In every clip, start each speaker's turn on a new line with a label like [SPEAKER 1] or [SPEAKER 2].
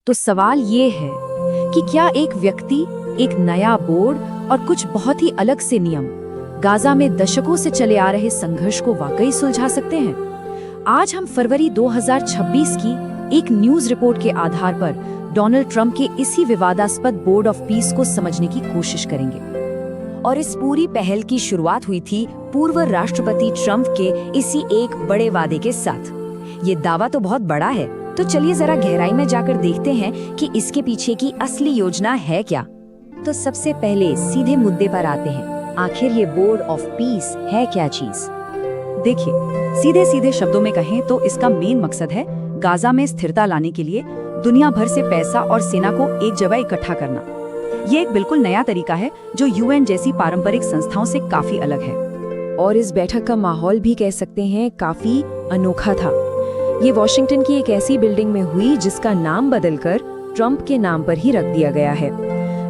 [SPEAKER 1] तो सवाल ये है कि क्या एक व्यक्ति, एक नया बोर्ड और कुछ बहुत ही अलग से नियम गाजा में दशकों से चले आ रहे संघर्ष को वाकई सुलझा सकते हैं? आज हम फरवरी 2026 की एक न्यूज रिपोर्ट के आधार पर डोनाल्ड ट्रंप के इसी विवादास्पद बोर्ड ऑफ पीस को समझने की कोशिश करेंगे। और इस पूरी पहल की शुरुआत हुई थी पूर्व राष्ट्रपति ट्रंप के इसी एक बड़े वादे के साथ। ये दावा तो बहुत बड़ा है, तो चलिए जरा गहराई में जाकर देखते हैं कि इसके पीछे की असली योजना है क्या। तो सबसे पहले सीधे मुद्दे पर आते हैं, आखिर ये बोर्ड ऑफ पीस है क्या चीज?
[SPEAKER 2] देखिए, सीधे सीधे शब्दों में कहें तो इसका मेन मकसद है गाजा में स्थिरता लाने के लिए दुनिया भर से पैसा और सेना को एक जगह इकट्ठा करना। ये एक बिल्कुल नया तरीका है जो यूएन जैसी पारंपरिक संस्थाओं से काफी अलग है।
[SPEAKER 1] और इस बैठक का माहौल भी कह सकते हैं काफी अनोखा था। ये वॉशिंगटन की एक ऐसी बिल्डिंग में हुई जिसका नाम बदलकर ट्रंप के नाम पर ही रख दिया गया है।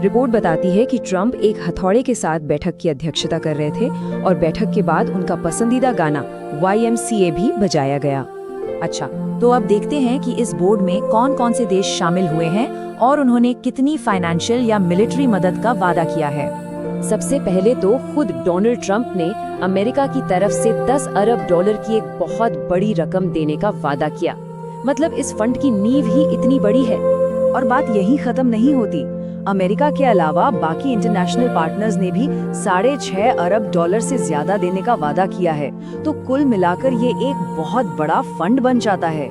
[SPEAKER 1] रिपोर्ट बताती है कि ट्रंप एक हथौड़े के साथ बैठक की अध्यक्षता कर रहे थे और बैठक के बाद उनका पसंदीदा गाना YMCA भी बजाया गया।
[SPEAKER 2] अच्छा, तो अब देखते हैं कि इस बोर्ड में कौन कौन से देश शामिल हुए हैं और उन्होंने कितनी फाइनेंशियल या मिलिट्री मदद का वादा किया है।
[SPEAKER 1] सबसे पहले तो खुद डोनाल्ड ट्रंप ने अमेरिका की तरफ से 10 अरब डॉलर की एक बहुत बड़ी रकम देने का वादा किया। मतलब इस फंड की नींव ही इतनी बड़ी है।
[SPEAKER 2] और बात यही खत्म नहीं होती। अमेरिका के अलावा बाकी इंटरनेशनल पार्टनर्स ने भी 6.5 अरब डॉलर से ज्यादा देने का वादा किया है। तो कुल मिलाकर ये एक बहुत बड़ा फंड बन जाता है।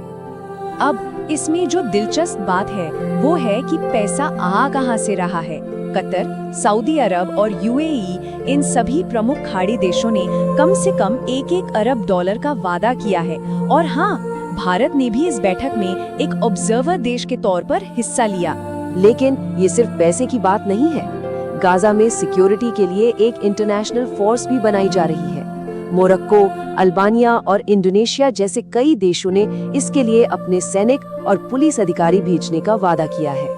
[SPEAKER 3] अब इसमें जो दिलचस्प बात है वो है कि पैसा आ कहां से रहा है। कतर, सऊदी अरब और यूएई, इन सभी प्रमुख खाड़ी देशों ने कम से कम 1-1 अरब डॉलर का वादा किया है। और हाँ, भारत ने भी इस बैठक में एक ऑब्जर्वर देश के तौर पर हिस्सा लिया।
[SPEAKER 1] लेकिन ये सिर्फ पैसे की बात नहीं है। गाजा में सिक्योरिटी के लिए एक इंटरनेशनल फोर्स भी बनाई जा रही है। मोरक्को, अल्बानिया और इंडोनेशिया जैसे कई देशों ने इसके लिए अपने सैनिक और पुलिस अधिकारी भेजने का वादा किया है।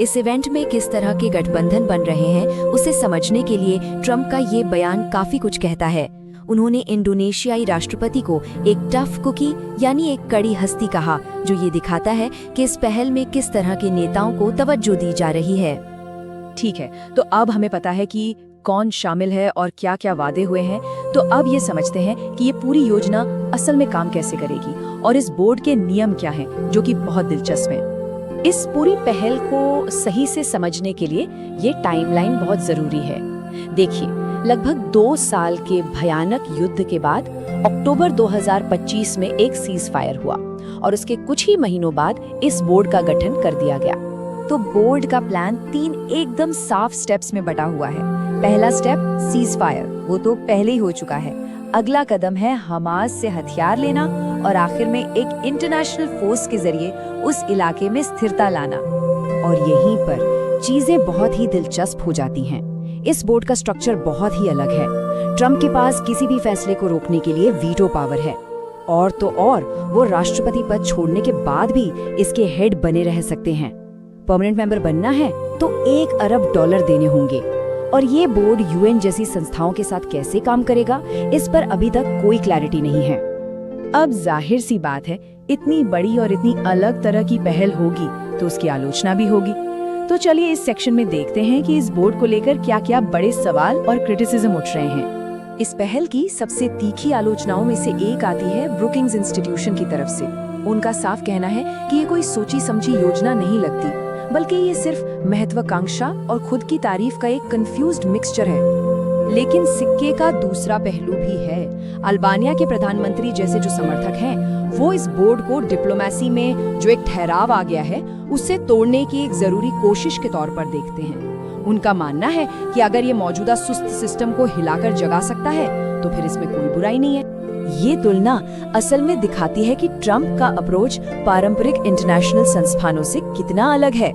[SPEAKER 1] इस इवेंट में किस तरह के गठबंधन बन रहे हैं उसे समझने के लिए ट्रंप का ये बयान काफी कुछ कहता है। उन्होंने इंडोनेशियाई राष्ट्रपति को एक टफ कुकी यानी एक कड़ी हस्ती कहा, जो ये दिखाता है कि इस पहल में किस तरह के नेताओं को तवज्जो दी जा रही है।
[SPEAKER 2] ठीक है, तो अब हमें पता है कि कौन शामिल है और क्या क्या वादे हुए हैं। तो अब ये समझते हैं कि ये पूरी योजना असल में काम कैसे करेगी और इस बोर्ड के नियम क्या हैं, जो कि बहुत दिलचस्प हैं। इस पूरी पहल को सही से समझने के लिए ये टाइमलाइन बहुत जरूरी है। देखिए, लगभग 2 साल के भयानक युद्ध के बाद अक्टूबर 2025 में एक सीज फायर हुआ और उसके कुछ ही महीनों बाद इस बोर्ड का गठन कर दिया गया।
[SPEAKER 3] तो बोर्ड का प्लान 3 एकदम साफ स्टेप्स में बटा हुआ है। पहला स्टेप सीज फायर, वो तो पहले ही हो चुका है। अगला कदम है हमास से हथियार लेना और आखिर में एक इंटरनेशनल फोर्स के जरिए उस इलाके में स्थिरता लाना।
[SPEAKER 1] और यहीं पर चीजें बहुत ही दिलचस्प हो जाती हैं। इस बोर्ड का स्ट्रक्चर बहुत ही अलग है। ट्रंप के पास किसी भी फैसले को रोकने के लिए वीटो पावर है। और तो और वो राष्ट्रपति पद छोड़ने के बाद भी इसके हेड बने रह सकते हैं। परमानेंट मेंबर बनना है तो 1 अरब डॉलर देने होंगे। और ये बोर्ड यूएन जैसी संस्थाओं के साथ कैसे काम करेगा, इस पर अभी तक कोई क्लैरिटी नहीं है।
[SPEAKER 2] अब जाहिर सी बात है, इतनी बड़ी और इतनी अलग तरह की पहल होगी तो उसकी आलोचना भी होगी। तो चलिए इस सेक्शन में देखते हैं कि इस बोर्ड को लेकर क्या क्या बड़े सवाल और क्रिटिसिज्म उठ रहे हैं। इस पहल की सबसे तीखी आलोचनाओं में से एक आती है ब्रुकिंग्स इंस्टीट्यूशन की तरफ से। उनका साफ कहना है कि ये कोई सोची समझी योजना नहीं लगती, बल्कि ये सिर्फ महत्वाकांक्षा और खुद की तारीफ का एक कंफ्यूज्ड मिक्सचर है। लेकिन सिक्के का दूसरा पहलू भी है। अल्बानिया के प्रधानमंत्री जैसे जो समर्थक हैं, वो इस बोर्ड को डिप्लोमेसी में जो एक ठहराव आ गया है उससे तोड़ने की एक जरूरी कोशिश के तौर पर देखते हैं। उनका मानना है कि अगर ये मौजूदा सुस्त सिस्टम को हिलाकर जगा सकता है तो फिर इसमें कोई बुराई नहीं है।
[SPEAKER 1] ये तुलना असल में दिखाती है कि ट्रंप का अप्रोच पारंपरिक इंटरनेशनल संस्थानों से कितना अलग है।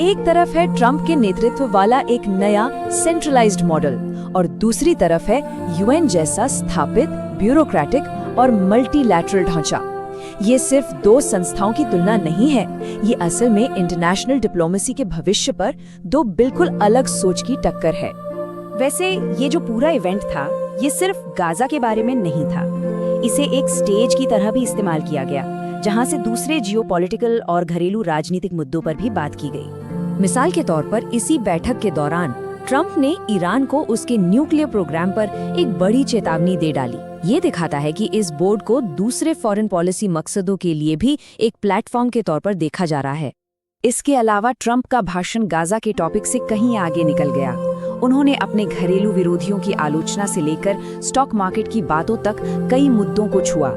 [SPEAKER 1] एक तरफ है ट्रंप के नेतृत्व वाला एक नया सेंट्रलाइज्ड मॉडल और दूसरी तरफ है यूएन जैसा स्थापित ब्यूरोक्रेटिक और मल्टीलैटरल ढांचा। ये सिर्फ 2 संस्थाओं की तुलना नहीं है, ये असल में इंटरनेशनल डिप्लोमेसी के भविष्य पर 2 बिल्कुल अलग सोच की टक्कर है।
[SPEAKER 2] वैसे ये जो पूरा इवेंट था, ये सिर्फ गाजा के बारे में नहीं था। इसे एक स्टेज की तरह भी इस्तेमाल किया गया, जहां से दूसरे जियोपॉलिटिकल और घरेलू राजनीतिक मुद्दों पर भी बात की गई।
[SPEAKER 1] मिसाल के तौर पर इसी बैठक के दौरान ट्रंप ने ईरान को उसके न्यूक्लियर प्रोग्राम पर एक बड़ी चेतावनी दे डाली। ये दिखाता है कि इस बोर्ड को दूसरे फॉरेन पॉलिसी मकसदों के लिए भी एक प्लेटफॉर्म के तौर पर देखा जा रहा है। इसके अलावा ट्रंप का भाषण गाजा के टॉपिक से कहीं आगे निकल गया। उन्होंने अपने घरेलू विरोधियों की आलोचना से लेकर स्टॉक मार्केट की बातों तक कई मुद्दों को छुआ।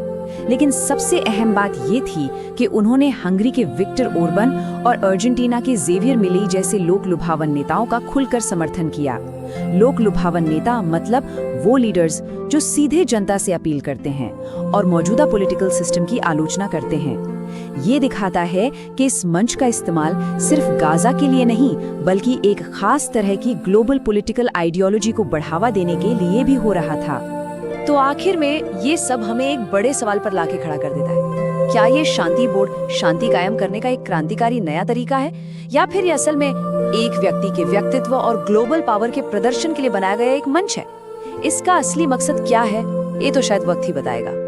[SPEAKER 1] लेकिन सबसे अहम बात ये थी कि उन्होंने हंगरी के विक्टर ओर्बन और अर्जेंटीना के जेवियर मिलेई जैसे लोक लुभावन नेताओं का खुलकर समर्थन किया। लोक लुभावन नेता मतलब वो लीडर्स जो सीधे जनता से अपील करते हैं और मौजूदा पॉलिटिकल सिस्टम की आलोचना करते हैं। ये दिखाता है कि इस मंच का इस्तेमाल सिर्फ गाजा के लिए नहीं, बल्कि एक खास तरह की ग्लोबल पॉलिटिकल आइडियोलॉजी को बढ़ावा देने के लिए भी हो रहा था।
[SPEAKER 3] तो आखिर में ये सब हमें एक बड़े सवाल पर लाके खड़ा कर देता है। क्या ये शांति बोर्ड शांति कायम करने का एक क्रांतिकारी नया तरीका है, या फिर ये असल में एक व्यक्ति के व्यक्तित्व और ग्लोबल पावर के प्रदर्शन के लिए बनाया गया एक मंच है? इसका असली मकसद क्या है, ये तो शायद वक्त ही बताएगा।